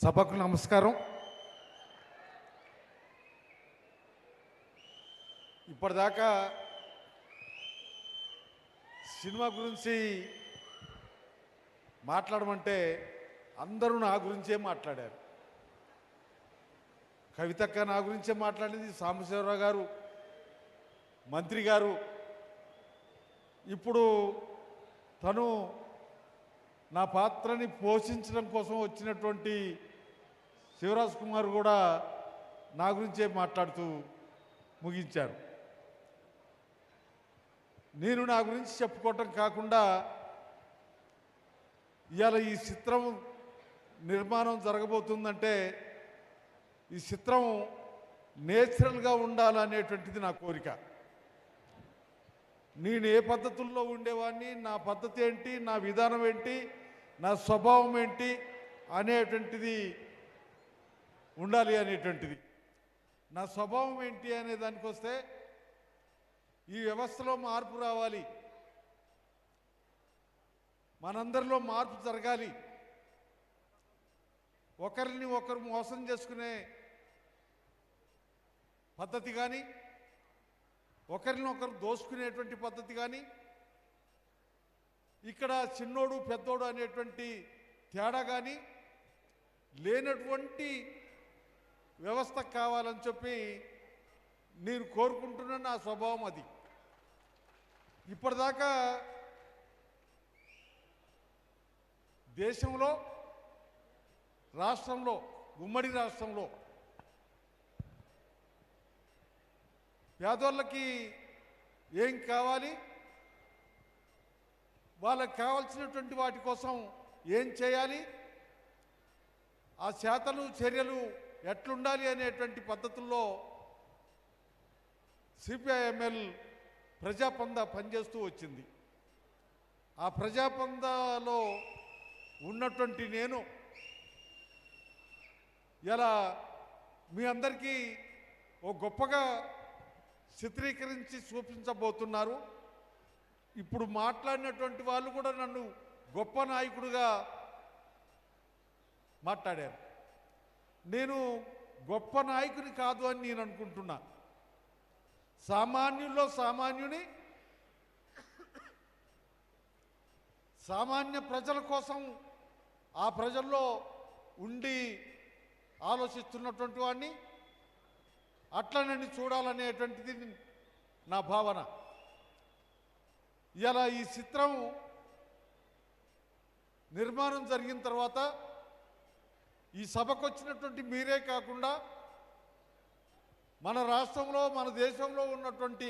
సభకు నమస్కారం. ఇప్పటిదాకా సినిమా గురించి మాట్లాడమంటే అందరూ నా గురించే మాట్లాడారు. కవితక్క నా గురించే మాట్లాడింది, సాంబశివరావు గారు, మంత్రి గారు. ఇప్పుడు తను నా పాత్రని పోషించడం కోసం వచ్చినటువంటి శివరాజ్ కుమార్ కూడా నా గురించే మాట్లాడుతూ ముగించారు. నేను నా గురించి చెప్పుకోవటం కాకుండా ఇవాళ ఈ చిత్రం నిర్మాణం జరగబోతుందంటే ఈ చిత్రం నేచురల్గా ఉండాలనేటువంటిది నా కోరిక. నేను ఏ పద్ధతుల్లో ఉండేవాడిని, నా పద్ధతి ఏంటి, నా విధానం ఏంటి, నా స్వభావం ఏంటి అనేటువంటిది ఉండాలి అనేటువంటిది. నా స్వభావం ఏంటి అనే దానికి వస్తే ఈ వ్యవస్థలో మార్పు రావాలి, మనందరిలో మార్పు జరగాలి. ఒకరిని ఒకరు మోసం చేసుకునే పద్ధతి కానీ, ఒకరిని ఒకరు దోసుకునేటువంటి పద్ధతి కానీ, ఇక్కడ చిన్నోడు పెద్దోడు అనేటువంటి తేడా కానీ లేనటువంటి వ్యవస్థ కావాలని చెప్పి నేను కోరుకుంటున్న నా స్వభావం అది. ఇప్పటిదాకా దేశంలో, రాష్ట్రంలో, ఉమ్మడి రాష్ట్రంలో పేదోళ్ళకి ఏం కావాలి, వాళ్ళకి కావాల్సినటువంటి వాటి కోసం ఏం చేయాలి, ఆ చేతలు చర్యలు ఎట్లుండాలి అనేటువంటి పద్ధతుల్లో సిపిఐఎంఎల్ ప్రజాపంద పనిచేస్తూ వచ్చింది. ఆ ప్రజాపందలో ఉన్నటువంటి నేను ఇలా మీ అందరికీ ఓ గొప్పగా చిత్రీకరించి చూపించబోతున్నారు. ఇప్పుడు మాట్లాడినటువంటి వాళ్ళు కూడా నన్ను గొప్ప నాయకుడిగా మాట్లాడారు. నేను గొప్ప నాయకుని కాదు అని నేను అనుకుంటున్నా. సామాన్యుల్లో సామాన్యుని, సామాన్య ప్రజల కోసం ఆ ప్రజల్లో ఉండి ఆలోచిస్తున్నటువంటి వాడిని, అట్లనని చూడాలనేటువంటిది నా భావన. ఇలా ఈ చిత్రం నిర్మాణం జరిగిన తర్వాత ఈ సభకు వచ్చినటువంటి మీరే కాకుండా మన రాష్ట్రంలో, మన దేశంలో ఉన్నటువంటి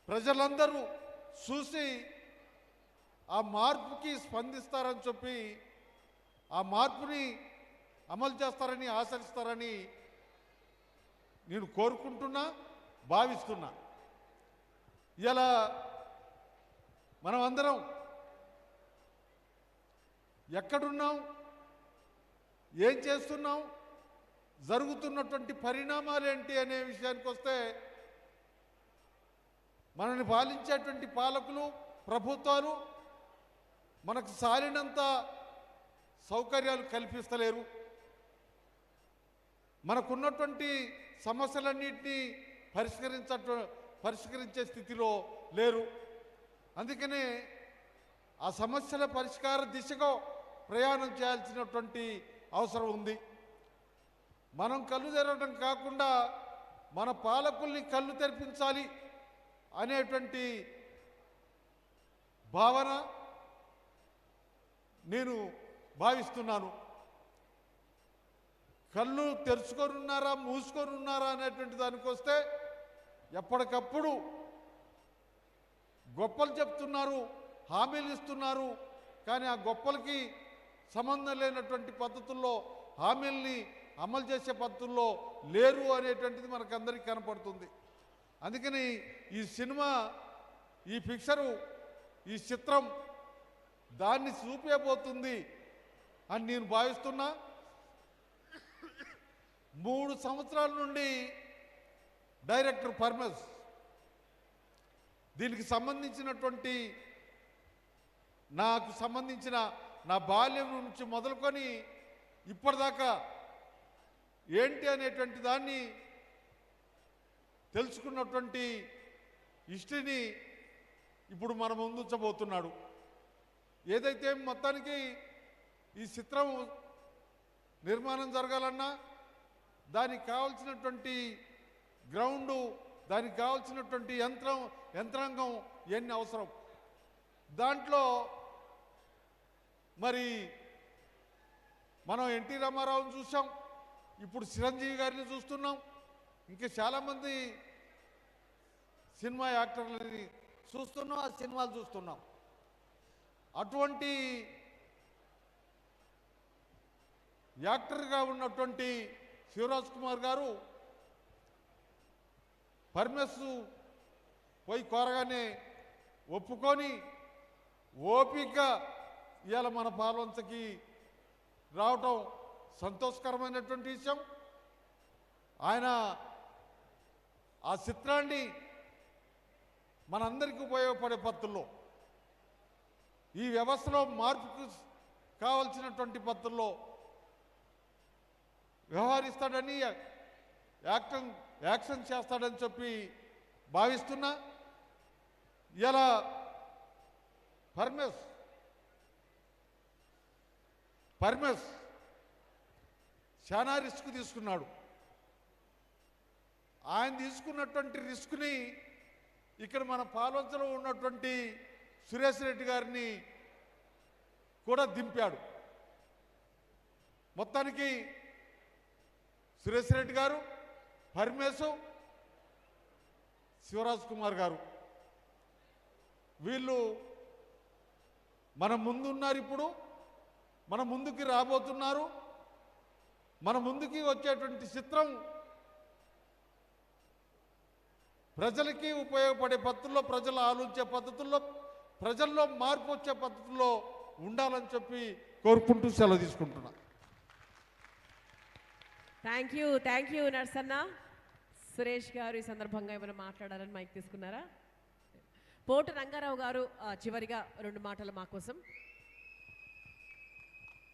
ప్రజలందరూ చూసి ఆ మార్పుకి స్పందిస్తారని చెప్పి, ఆ మార్పుని అమలు చేస్తారని ఆశిస్తారని నేను కోరుకుంటున్నా, భావిస్తున్నా. ఇలా మనం అందరం ఎక్కడున్నాం, ఏం చేస్తున్నాం, జరుగుతున్నటువంటి పరిణామాలు ఏంటి అనే విషయానికి వస్తే మనల్ని పాలించేటువంటి పాలకులు, ప్రభుత్వాలు మనకు సాలినంత సౌకర్యాలు కల్పిస్తలేరు. మనకున్నటువంటి సమస్యలన్నింటినీ పరిష్కరించే స్థితిలో లేరు. అందుకనే ఆ సమస్యల పరిష్కార దిశగా ప్రయాణం చేయాల్సినటువంటి అవసరం ఉంది. మనం కళ్ళు తెరవడం కాకుండా మన పాలకుల్ని కళ్ళు తెరిపించాలి అనేటువంటి భావన నేను భావిస్తున్నాను. కళ్ళు తెరుచుకొని ఉన్నారా, మూసుకొని ఉన్నారా అనేటువంటి దానికి వస్తే ఎప్పటికప్పుడు గొప్పలు చెప్తున్నారు, హామీలు ఇస్తున్నారు. కానీ ఆ గొప్పలకి సంబంధం లేనటువంటి పద్ధతుల్లో, హామీల్ని అమలు చేసే పద్ధతుల్లో లేరు అనేటువంటిది మనకందరికీ కనపడుతుంది. అందుకని ఈ సినిమా, ఈ పిక్చరు, ఈ చిత్రం దాన్ని చూపేయబోతుంది అని నేను భావిస్తున్నా. 3 సంవత్సరాల నుండి డైరెక్టర్ పర్మస్ దీనికి సంబంధించినటువంటి నాకు సంబంధించిన నా బాల్యం నుంచి మొదలుకొని ఇప్పటిదాకా ఏంటి అనేటువంటి దాన్ని తెలుసుకున్నటువంటి హిస్టరీని ఇప్పుడు మన ముందుంచబోతున్నాడు. ఏదైతే మొత్తానికి ఈ చిత్రం నిర్మాణం జరగాలన్నా దానికి కావాల్సినటువంటి గ్రౌండు, దానికి కావాల్సినటువంటి యంత్రాంగం ఇవన్నీ అవసరం. దాంట్లో మరి మనం ఎన్టీ రామారావుని చూసాం, ఇప్పుడు చిరంజీవి గారిని చూస్తున్నాం, ఇంకా చాలామంది సినిమా యాక్టర్లని చూస్తున్నాం, ఆ సినిమాలు చూస్తున్నాం. అటువంటి యాక్టర్గా ఉన్నటువంటి శివరాజ్ కుమార్ గారు పర్మిస్ పోయి కోరగానే ఒప్పుకొని ఓపికగా ఇవాళ మన పాల్వంచకి రావటం సంతోషకరమైనటువంటి విషయం. ఆయన ఆ చిత్రాన్ని మనందరికీ ఉపయోగపడే పద్ధతుల్లో, ఈ వ్యవస్థలో మార్పుకు కావలసినటువంటి పద్ధతుల్లో వ్యవహరిస్తాడని, యాక్షన్ చేస్తాడని చెప్పి భావిస్తున్నా. ఇలా పర్మిస్ చాలా రిస్క్ తీసుకున్నాడు. ఆయన తీసుకున్నటువంటి రిస్క్ని ఇక్కడ మన పాల్వంచలో ఉన్నటువంటి సురేష్ రెడ్డి గారిని కూడా దింపాడు. మొత్తానికి సురేష్ రెడ్డి గారు, పరమేశు, శివరాజ్ కుమార్ గారు వీళ్ళు మన ముందున్నారు, ఇప్పుడు మన ముందుకి రాబోతున్నారు. మన ముందుకి వచ్చేటువంటి చిత్రం ప్రజలకి ఉపయోగపడే పద్ధతుల్లో, ప్రజలు ఆలోచించే పద్ధతుల్లో, ప్రజల్లో మార్పు వచ్చే పద్ధతుల్లో ఉండాలని చెప్పి కోరుకుంటూ సెలవు తీసుకుంటున్నా. Thank you Narsanna. సురేష్ గారు ఈ సందర్భంగా ఏమైనా మాట్లాడాలని మైక్ తీసుకున్నారా? పోటు రంగారావు గారు చివరిగా 2 మాటలు మా కోసం.